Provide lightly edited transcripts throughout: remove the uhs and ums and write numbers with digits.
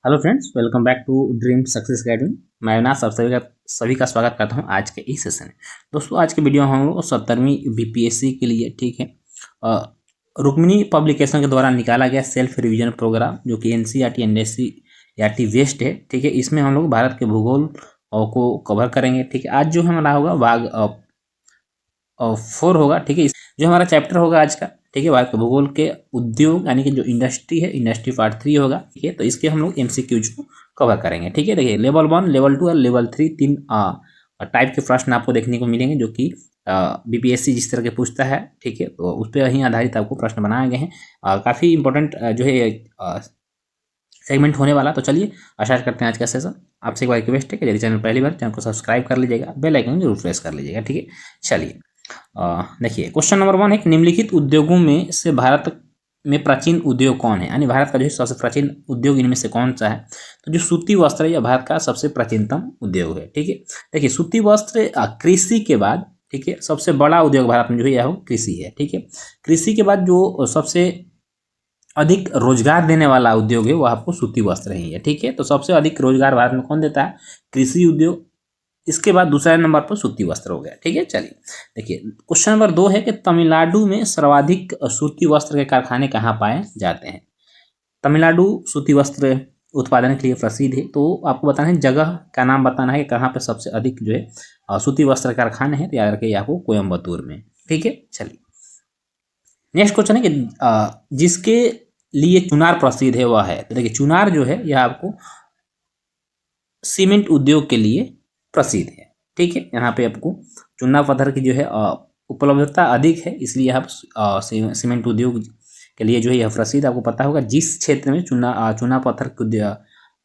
Hello friends, welcome back to Dream Success Academy. मैं ना सब सभी का स्वागत करता हूं आज के इस सेशन में। दोस्तों, आज के वीडियो में हम लोग 70वीं बीपीएससी के लिए, ठीक है, रुक्मिणी पब्लिकेशन के द्वारा निकाला गया सेल्फ रिवीजन प्रोग्राम जो कि एनसीईआरटी एनएससीईआरटी वेस्ट है, ठीक है। इसमें हम लोग भारत के भूगोल को कवर करेंगे, ठीक है। आज जो हमारा होगा भाग 4 होगा, ठीक है। जो हमारा चैप्टर होगा आज का, ठीक है, भारत के भूगोल के उद्योग यानी कि जो इंडस्ट्री है, इंडस्ट्री पार्ट 3 होगा, ठीक है। तो इसके हम लोग एमसीक्यूज को कवर करेंगे, ठीक है। देखिए, लेवल 1, लेवल 2 और लेवल 3 तीन टाइप के प्रश्न आपको देखने को मिलेंगे जो कि बीपीएससी जिस तरह के पूछता है, ठीक है। तो उस पर ही आधारित आपको प्रश्न बनाए गए हैं। काफ़ी इंपॉर्टेंट जो है सेगमेंट होने वाला। तो चलिए स्टार्ट करते हैं आज का सेशन। आपसे एक बार रिक्वेस्ट है कि यदि चैनल पहली बार, चैनल को सब्सक्राइब कर लीजिएगा, बेल आइकन जरूर प्रेस कर लीजिएगा, ठीक है। चलिए देखिए, क्वेश्चन नंबर 1 है कि निम्नलिखित उद्योगों में से भारत में प्राचीन उद्योग कौन है, यानी भारत का जो है सबसे प्राचीन उद्योग इनमें से कौन सा है। तो जो सूती वस्त्र है यह भारत का सबसे प्राचीनतम उद्योग है, ठीक है। देखिए, सूती वस्त्र कृषि के बाद, ठीक है, सबसे बड़ा उद्योग भारत में जो है यह कृषि है, ठीक है। कृषि के बाद जो सबसे अधिक रोजगार देने वाला उद्योग है वह आपको सूती वस्त्र ही है, ठीक है। तो सबसे अधिक रोजगार भारत में कौन देता है? कृषि उद्योग। इसके बाद दूसरे नंबर पर सूती वस्त्र हो गया, ठीक है। चलिए देखिए, क्वेश्चन नंबर 2 है कि तमिलनाडु में सर्वाधिक सूती वस्त्र के कारखाने कहाँ पाए जाते हैं। तमिलनाडु सूती वस्त्र उत्पादन के लिए प्रसिद्ध है। तो आपको बताना है, जगह का नाम बताना है कि कहाँ पे सबसे अधिक जो है सूती वस्त्र कारखाने हैं। तो याद रखिए आपको कोयम्बतूर में, ठीक है। चलिए नेक्स्ट क्वेश्चन है कि जिसके लिए चुनार प्रसिद्ध है वह है। तो देखिए, चुनार जो है यह आपको सीमेंट उद्योग के लिए प्रसिद्ध है, ठीक है। यहाँ पे आपको चूना पत्थर की जो है उपलब्धता अधिक है, इसलिए आप सीमेंट उद्योग के लिए जो है यह प्रसिद्ध। आपको पता होगा जिस क्षेत्र में चूना पत्थर की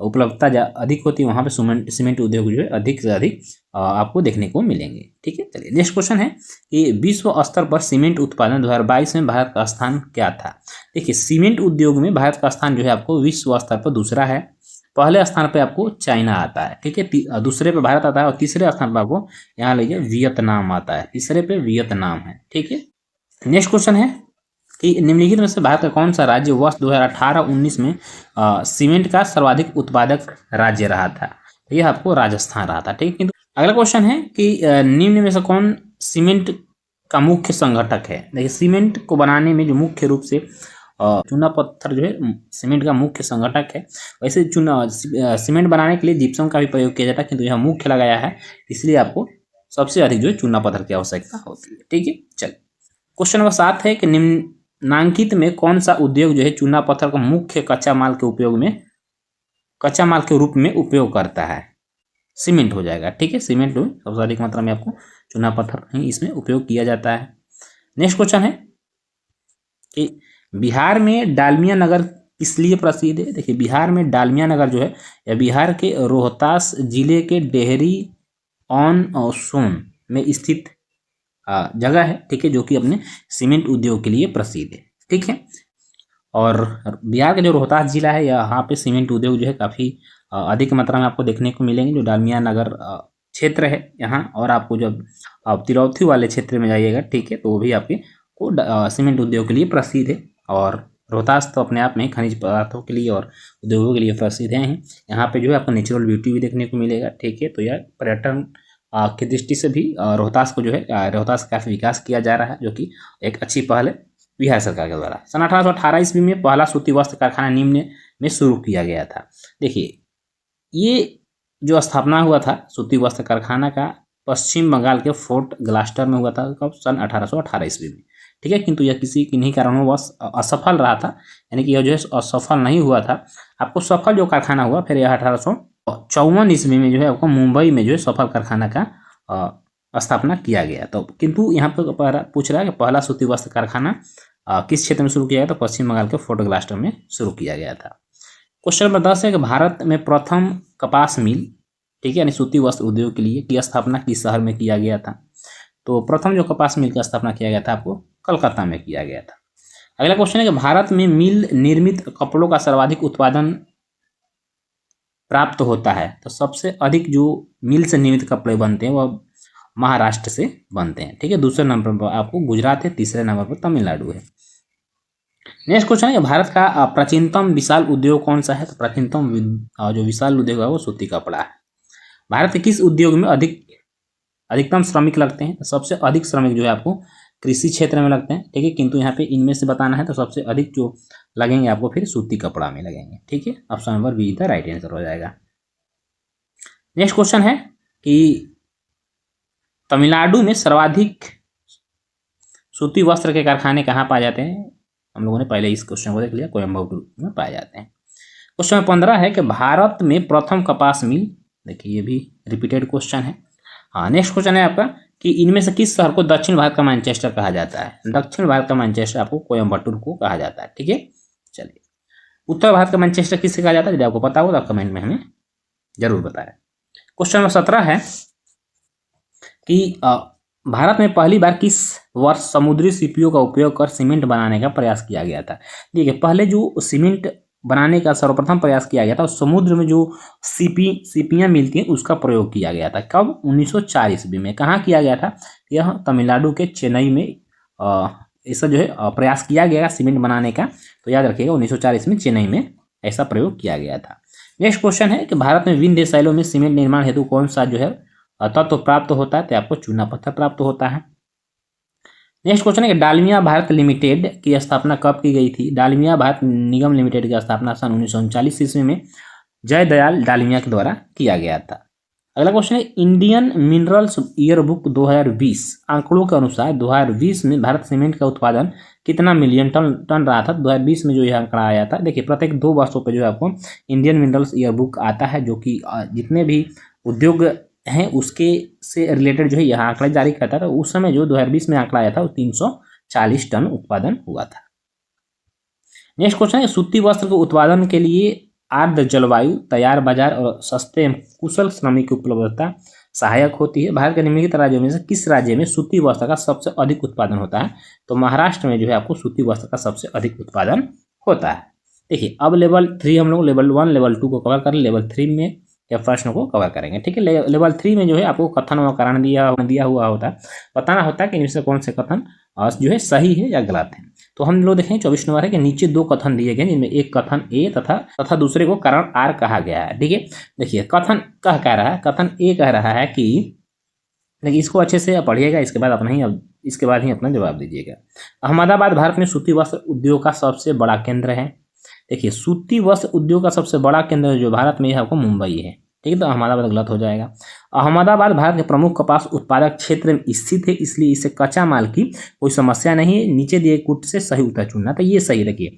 उपलब्धता अधिक होती है वहाँ पे सीमेंट उद्योग जो है अधिक से अधिक आपको देखने को मिलेंगे, ठीक है। चलिए नेक्स्ट क्वेश्चन है कि विश्व स्तर पर सीमेंट उत्पादन 2022 में भारत का स्थान क्या था। देखिए, सीमेंट उद्योग में भारत का स्थान जो है आपको विश्व स्तर पर दूसरा है। पहले स्थान पे आपको चाइना आता है, ठीक है। दूसरे पे भारत आता है और तीसरे स्थान पर आपको यहाँ लीजिए वियतनाम आता है। तीसरे पे वियतनाम है, ठीक है। नेक्स्ट क्वेश्चन है कि निम्नलिखित में से भारत का कौन सा राज्य वर्ष 2018-19 में सीमेंट का सर्वाधिक उत्पादक राज्य रहा था। तो यह आपको राजस्थान रहा था, ठीक है। किंतु अगला क्वेश्चन है कि निम्न में से कौन सीमेंट का मुख्य संगठक है। देखिए, सीमेंट को बनाने में जो मुख्य रूप से चूना पत्थर जो है सीमेंट का मुख्य संगठक है। वैसे सीमेंट बनाने के लिए जिप्सम का भी प्रयोग किया जाता है, किंतु यह मुख्य लगाया है, इसलिए आपको सबसे अधिक जो है चूना पत्थर की आवश्यकता होती है, ठीक है। चलिए क्वेश्चन नंबर 7 है कि निम्नांकित में कौन सा उद्योग जो है चूना पत्थर को मुख्य कच्चा माल के रूप में उपयोग करता है। सीमेंट हो जाएगा, ठीक है। सीमेंट में सबसे अधिक मात्रा में आपको चूना पत्थर ही इसमें उपयोग किया जाता है। नेक्स्ट क्वेश्चन है कि बिहार में डालमिया नगर किस लिए प्रसिद्ध है। देखिए, बिहार में डालमिया नगर जो है यह बिहार के रोहतास जिले के डेहरी ऑन सोन में स्थित जगह है, ठीक है, जो कि अपने सीमेंट उद्योग के लिए प्रसिद्ध है, ठीक है। और बिहार का जो रोहतास जिला है यहाँ पे सीमेंट उद्योग जो है काफ़ी अधिक मात्रा में आपको देखने को मिलेंगे। जो डालमिया नगर क्षेत्र है यहाँ, और आपको जब आप तिरौथी वाले क्षेत्र में जाइएगा, ठीक है, तो वो भी आपके को सीमेंट उद्योग के लिए प्रसिद्ध है। और रोहतास तो अपने आप में खनिज पदार्थों के लिए और उद्योगों के लिए प्रसिद्ध हैं। यहाँ पे जो है आपको नेचुरल ब्यूटी भी देखने को मिलेगा, ठीक है। तो यह पर्यटन की दृष्टि से भी रोहतास को जो है रोहतास का काफ़ी विकास किया जा रहा है, जो कि एक अच्छी पहल है बिहार सरकार के द्वारा। सन 1818 ईस्वी में पहला सूती वस्त्र कारखाना निम्न में शुरू किया गया था। देखिए, ये जो स्थापना हुआ था सूती वस्त्र कारखाना का पश्चिम बंगाल के फोर्ट ग्लास्टर में हुआ था, कब? सन 1818 ईस्वी में, ठीक है। किंतु यह किसी किन्हीं कारणवश असफल रहा था, यानी कि यह जो है असफल नहीं हुआ था। आपको सफल जो कारखाना हुआ फिर यह 1854 ईस्वी में जो है आपको मुंबई में जो है सफल कारखाना का स्थापना किया गया। तो किंतु यहाँ पर पूछ रहा है कि पहला सूती वस्त्र कारखाना किस क्षेत्र में शुरू किया गया। तो पश्चिम बंगाल के फोर्ट ग्लास्टर में शुरू किया गया था। क्वेश्चन नंबर 10 है कि भारत में प्रथम कपास मिल, ठीक है, यानी सूती वस्त्र उद्योग के लिए की स्थापना किस शहर में किया गया था। तो प्रथम जो कपास मिल का स्थापना किया गया था आपको कलकत्ता में किया गया था। अगला क्वेश्चन है कि भारत में मिल निर्मित कपड़ों का सर्वाधिक उत्पादन प्राप्त होता है। तो सबसे अधिक जो मिल से निर्मित कपड़े बनते हैं वह महाराष्ट्र से बनते हैं, ठीक है। दूसरे नंबर पर आपको गुजरात है, तीसरे नंबर पर तमिलनाडु है। नेक्स्ट क्वेश्चन है भारत का प्राचीनतम विशाल उद्योग कौन सा है? तो प्राचीनतम जो विशाल उद्योग है वो सूती कपड़ा है। भारत के किस उद्योग में अधिकतम श्रमिक लगते हैं? तो सबसे अधिक श्रमिक जो है आपको कृषि क्षेत्र में लगते हैं, ठीक है, किंतु यहाँ पे इनमें से बताना है तो सबसे अधिक जो लगेंगे आपको फिर सूती कपड़ा में लगेंगे, ठीक है। Option number be the right answer हो जाएगा। नेक्स्ट क्वेश्चन है कि तमिलनाडु में सर्वाधिक सूती वस्त्र के कारखाने कहाँ पाए जाते हैं? हम लोगों ने पहले इस क्वेश्चन को देख लिया, कोयम्बटूर में पाए जाते हैं। क्वेश्चन 15 है कि भारत में प्रथम कपास मिल, देखिए ये भी रिपीटेड क्वेश्चन है। हाँ, नेक्स्ट क्वेश्चन है आपका कि इनमें से किस शहर को दक्षिण भारत का मैनचेस्टर कहा जाता है? दक्षिण भारत का मैनचेस्टर आपको कोयम्बटूर को कहा जाता है, ठीक है। चलिए, उत्तर भारत का मैनचेस्टर किससे कहा जाता है? यदि आपको पता हो तो कमेंट में हमें जरूर बताएं। क्वेश्चन नंबर 17 है कि भारत में पहली बार किस वर्ष समुद्री सीपियों का उपयोग कर सीमेंट बनाने का प्रयास किया गया था? देखिए, पहले जो सीमेंट बनाने का सर्वप्रथम प्रयास किया गया था समुद्र में जो सीपियाँ मिलती हैं उसका प्रयोग किया गया था। कब? 1904 ईस्वी में। कहाँ किया गया था? यह तमिलनाडु के चेन्नई में ऐसा जो है प्रयास किया गया सीमेंट बनाने का। तो याद रखिएगा 1904 ईस्वी में चेन्नई में ऐसा प्रयोग किया गया था। नेक्स्ट क्वेश्चन है कि भारत में विंध्य शैलों में सीमेंट निर्माण हेतु कौन सा जो है तत्व प्राप्त होता है? तो आपको चूना पत्थर प्राप्त होता है। नेक्स्ट क्वेश्चन है कि डालमिया भारत लिमिटेड की स्थापना कब की गई थी? डालमिया भारत निगम लिमिटेड की स्थापना सन 1939 ईस्वी में जयदयाल डालमिया के द्वारा किया गया था। अगला क्वेश्चन है इंडियन मिनरल्स ईयरबुक 2020 आंकड़ों के अनुसार 2020 में भारत सीमेंट का उत्पादन कितना मिलियन टन रहा था? 2020 में जो यह आंकड़ा आया था, देखिए प्रत्येक 2 वर्षों पर जो है आपको इंडियन मिनरल्स ईयरबुक आता है, जो कि जितने भी उद्योग हैं उसके से रिलेटेड जो है यह आंकड़ा जारी करता था। उस समय जो 2020 में आंकड़ा आया था वो 340 टन उत्पादन हुआ था। नेक्स्ट क्वेश्चन है सूती वस्त्र के उत्पादन के लिए आर्द्र जलवायु, तैयार बाजार और सस्ते कुशल श्रमिक की उपलब्धता सहायक होती है। भारत के निम्नलिखित राज्यों में से किस राज्य में सूती वस्त्र का सबसे अधिक उत्पादन होता है? तो महाराष्ट्र में जो है आपको सूती वस्त्र का सबसे अधिक उत्पादन होता है। देखिए, अब लेवल 3 हम लोग लेवल 1 लेवल 2 को कवर कर लेवल 3 में या प्रश्न को कवर करेंगे, ठीक है। लेवल 3 में जो है आपको कथन व कारण दिया हुआ होता है, बताना होता है कि इनमें से कौन से कथन जो है सही है या गलत है। तो हम लोग देखें 24 नंबर है कि नीचे 2 कथन दिए गए जिनमें एक कथन ए तथा दूसरे को कारण आर कहा गया है, ठीक है। देखिए, कथन कह रहा है, कथन ए कह रहा है कि देखिए इसको अच्छे से पढ़िएगा, इसके बाद ही अपना जवाब दीजिएगा। अहमदाबाद भारत में सूती वस्त्र उद्योग का सबसे बड़ा केंद्र है। देखिए, सूती वस्त्र उद्योग का सबसे बड़ा केंद्र जो भारत में है आपको मुंबई है, ठीक है। तो अहमदाबाद गलत हो जाएगा। अहमदाबाद भारत के प्रमुख कपास उत्पादक क्षेत्र में स्थित है, इसलिए इसे कच्चा माल की कोई समस्या नहीं है। नीचे दिए कुट से सही उत्तर चुनना, तो ये सही रखिए।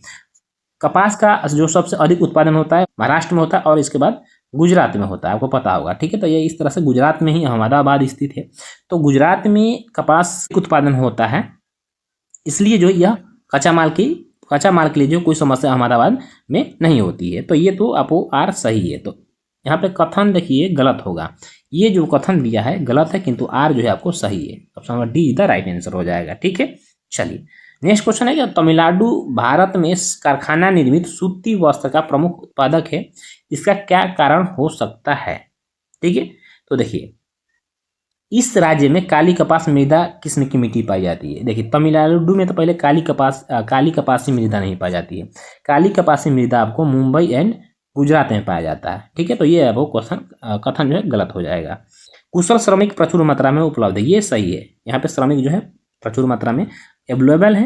कपास का जो सबसे अधिक उत्पादन होता है महाराष्ट्र में होता है और इसके बाद गुजरात में होता है, आपको पता होगा, ठीक है। तो ये इस तरह से गुजरात में ही अहमदाबाद स्थित है, तो गुजरात में कपास उत्पादन होता है, इसलिए जो यह कच्चा माल के लिए जो कोई समस्या अहमदाबाद में नहीं होती है। तो ये तो आपको आर सही है। तो यहाँ पे कथन देखिए गलत होगा, ये जो कथन दिया है गलत है, किंतु आर जो है आपको सही है। Option number D the right answer हो जाएगा, ठीक है। चलिए, नेक्स्ट क्वेश्चन है कि तमिलनाडु भारत में कारखाना निर्मित सूती वस्त्र का प्रमुख उत्पादक है, इसका क्या कारण हो सकता है? ठीक है, तो देखिए इस राज्य में काली कपास मृदा किस्म की मिट्टी पाई जाती है। देखिए, तमिलनाडु में तो पहले काली कपासी मृदा नहीं पाई जाती है। काली कपासी मृदा आपको मुंबई एंड गुजरात में पाया जाता है, ठीक है। तो ये वो कथन जो है गलत हो जाएगा। कुशल श्रमिक प्रचुर मात्रा में उपलब्ध है, ये सही है। यहाँ पे श्रमिक जो है प्रचुर मात्रा में अवेलेबल है,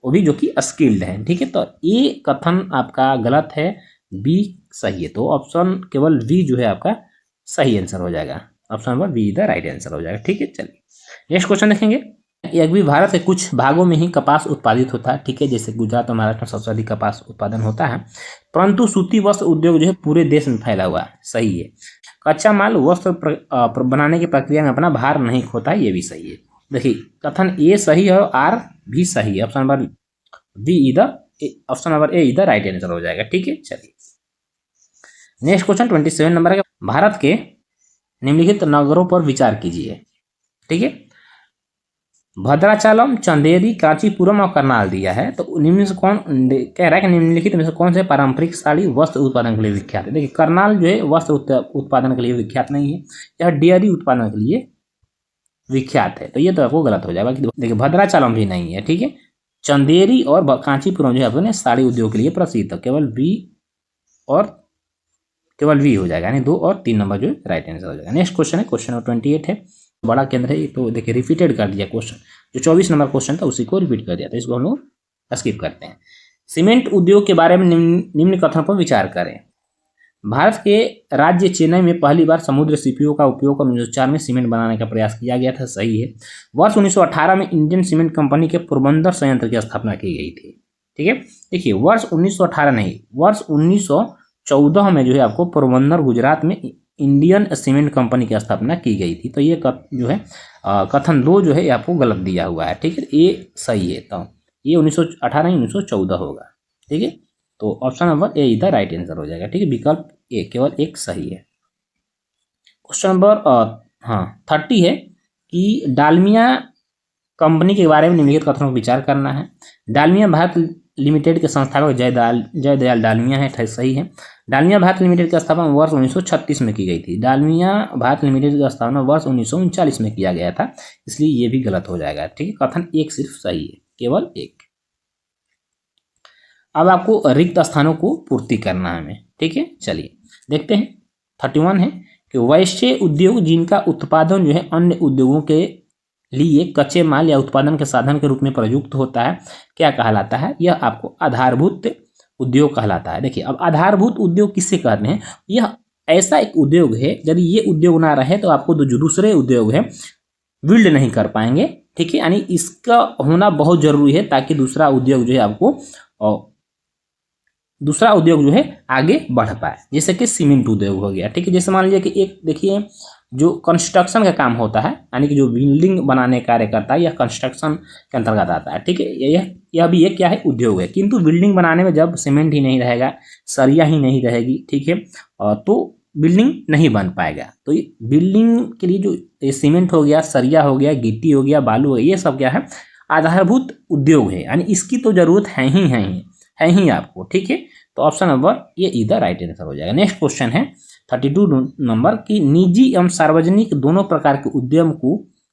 वो भी जो कि स्किल्ड है, ठीक है। तो ये कथन आपका गलत है, बी सही है। तो ऑप्शन केवल बी जो है आपका सही आंसर हो जाएगा। Option number be the right answer हो जाएगा, ठीक है। चलिए, नेक्स्ट क्वेश्चन देखेंगे। यह भी भारत के कुछ भागों में ही कपास उत्पादित होता है, ठीक है, जैसे गुजरात और महाराष्ट्र में सबसे अधिक कपास उत्पादन होता है, परंतु सूती वस्त्र उद्योग जो है पूरे देश में फैला हुआ है, सही है। कच्चा माल वस्त्र बनाने की प्रक्रिया में अपना भार नहीं खोता है, ये भी सही है। देखिए, कथन ए सही है और आर भी सही है। ऑप्शन नंबर ए इधर राइट आंसर हो जाएगा, ठीक है। चलिए, नेक्स्ट क्वेश्चन 27 नंबर है। भारत के निम्नलिखित नगरों पर विचार कीजिए, ठीक है। भद्राचलम, चंदेरी, कांचीपुरम और करनाल दिया है। तो निम्न से कौन कह रहा है कि निम्नलिखित में से कौन से पारंपरिक साड़ी वस्त्र उत्पादन के लिए विख्यात है? देखिए, करनाल जो है वस्त्र उत्पादन के लिए विख्यात नहीं है, यह डेयरी उत्पादन के लिए विख्यात है। तो ये तो आपको गलत हो जाएगा। देखिए, भद्राचलम भी नहीं है, ठीक है। चंदेरी और कांचीपुरम जो है अपने साड़ी उद्योग के लिए प्रसिद्ध है। केवल वी हो जाएगा, यानी 2 और 3 नंबर जो राइट आंसर हो जाएगा। नेक्स्ट क्वेश्चन है क्वेश्चन नंबर 28 है। बड़ा केंद्र है तो देखिए रिपीटेड कर दिया क्वेश्चन, जो 24 नंबर क्वेश्चन था उसी को रिपीट कर दिया था, इसको हम लोग स्किप करते हैं। सीमेंट उद्योग के बारे में निम्न कथन पर विचार करें। भारत के राज्य चेन्नई में पहली बार समुद्र सीपीओ का उपयोग कर 1904 में सीमेंट बनाने का प्रयास किया गया था, सही है। वर्ष 1918 में इंडियन सीमेंट कंपनी के पोरबंदर संयंत्र की स्थापना की गई थी, ठीक है। देखिए वर्ष 1918 नहीं, वर्ष 1914 में जो है आपको पोरबंदर गुजरात में इंडियन सीमेंट कंपनी की स्थापना की गई थी। तो ये जो है कथन 2 जो है ये आपको गलत दिया हुआ है, ठीक है। ये सही है, तो ये 1918 1914 होगा, ठीक है। तो ऑप्शन नंबर ए इधर राइट आंसर हो जाएगा, ठीक है। विकल्प ए केवल एक सही है। क्वेश्चन नंबर 30 है कि डालमिया कंपनी के बारे में निम्नलिखित कथनों पर विचार करना है। डालमिया भारत लिमिटेड के संस्थापक जयदयाल डालमिया है, सही है। डालमिया भारत लिमिटेड की स्थापना वर्ष 1936 में की गई थी। डालमिया भारत लिमिटेड की स्थापना वर्ष 1939 में किया गया था, इसलिए ये भी गलत हो जाएगा, ठीक है। कथन एक सिर्फ सही है, केवल एक। अब आपको रिक्त स्थानों को पूर्ति करना है हमें, ठीक है। चलिए देखते हैं। 31 है कि वैश्य उद्योग जिनका उत्पादन जो है अन्य उद्योगों के लिए कच्चे माल या उत्पादन के साधन के रूप में प्रयुक्त होता है, क्या कहलाता है? यह आपको आधारभूत उद्योग कहलाता है। देखिए अब आधारभूत उद्योग किससे कहते हैं? यह ऐसा एक उद्योग है, यदि ये उद्योग ना रहे तो आपको जो दूसरे उद्योग है बिल्ड नहीं कर पाएंगे, ठीक है। यानी इसका होना बहुत जरूरी है ताकि दूसरा उद्योग जो है आपको दूसरा उद्योग जो है आगे बढ़ पाए। जैसे कि सीमेंट उद्योग हो गया, ठीक है। जैसे मान लीजिए कि एक देखिए जो कंस्ट्रक्शन का काम होता है, यानी कि जो बिल्डिंग बनाने कार्य करता है, यह कंस्ट्रक्शन के अंतर्गत आता है, ठीक है। यह भी एक क्या है? उद्योग है। किंतु बिल्डिंग बनाने में जब सीमेंट ही नहीं रहेगा, सरिया ही नहीं रहेगी, ठीक है, तो बिल्डिंग नहीं बन पाएगा। तो बिल्डिंग के लिए जो सीमेंट हो गया, सरिया हो गया, गिट्टी हो गया, बालू हो गया, ये सब क्या है? आधारभूत उद्योग है, यानी इसकी तो जरूरत है ही आपको, ठीक है। तो ऑप्शन नंबर ये इधर राइट आंसर हो जाएगा। नेक्स्ट क्वेश्चन है 32 नंबर की निजी एवं सार्वजनिक दोनों प्रकार के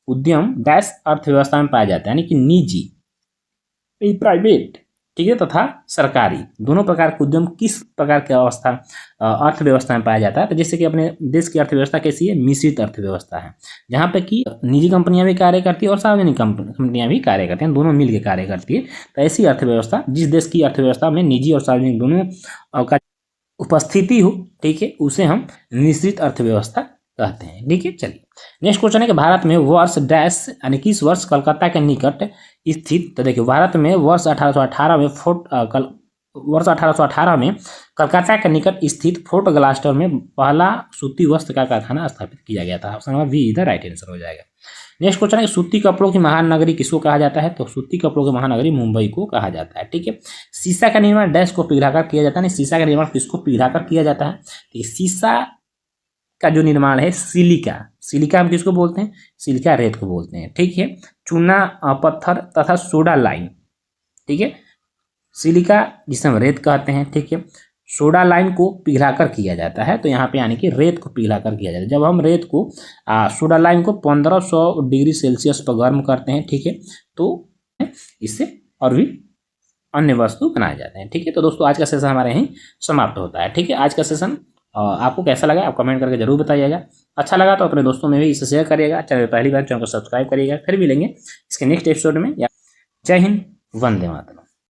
उद्यम डैश अर्थव्यवस्था में पाया जाता है, यानी कि निजी प्राइवेट, ठीक है, तथा सरकारी दोनों प्रकार के उद्यम किस प्रकार की अर्थव्यवस्था में पाया जाता है? तो जैसे कि अपने देश की अर्थव्यवस्था कैसी है? मिश्रित अर्थव्यवस्था है, जहाँ पे कि निजी कंपनियां भी कार्य करती है और सार्वजनिक कंपनियां भी कार्य करती हैं, दोनों मिलकर कार्य करती है। तो ऐसी अर्थव्यवस्था, जिस देश की अर्थव्यवस्था में निजी और सार्वजनिक दोनों का उपस्थिति हो, ठीक है, उसे हम मिश्रित अर्थव्यवस्था कहते हैं, ठीक है। चलिए नेक्स्ट क्वेश्चन है कि भारत में वर्ष डैश यानी किस वर्ष कलकत्ता के निकट स्थित, तो देखिए भारत में वर्ष 1818 में कलकत्ता के निकट स्थित फोर्ट ग्लास्टर में पहला सूती वस्त्र का कारखाना स्थापित किया गया था। ऑप्शन नंबर बी इधर राइट आंसर हो जाएगा। नेक्स्ट क्वेश्चन है सूती कपड़ों की महानगरी किसको कहा जाता है? तो सूती कपड़ों की महानगरी मुंबई को कहा जाता है, ठीक है। शीशा का निर्माण डैश को पिघलाकर किया जाता है। शीशा का निर्माण किसको पिघलाकर किया जाता है? शीशा का जो निर्माण है सिलिका हम किसको बोलते हैं? सिलिका रेत को बोलते हैं, ठीक है। चूना पत्थर तथा सोडा लाइम, ठीक है, सिलिका जिसे हम रेत कहते हैं, ठीक है। सोडा लाइम को पिघलाकर किया जाता है, तो यहाँ पे यानी कि रेत को पिघलाकर किया जाता है। जब हम रेत को सोडा लाइम को 1500 डिग्री सेल्सियस पर गर्म करते हैं, ठीक है, तो इससे और भी अन्य वस्तु बनाए जाते हैं, ठीक है। तो दोस्तों आज का सेशन हमारे यहीं समाप्त होता है, ठीक है। आज का सेशन आपको कैसा लगा आप कमेंट करके जरूर बताइएगा। अच्छा लगा तो अपने दोस्तों में भी इसे शेयर करिएगा। चैनल पहली बार चैनल को सब्सक्राइब करिएगा। फिर मिलेंगे इसके नेक्स्ट एपिसोड में। जय हिंद, वंदे मातरम।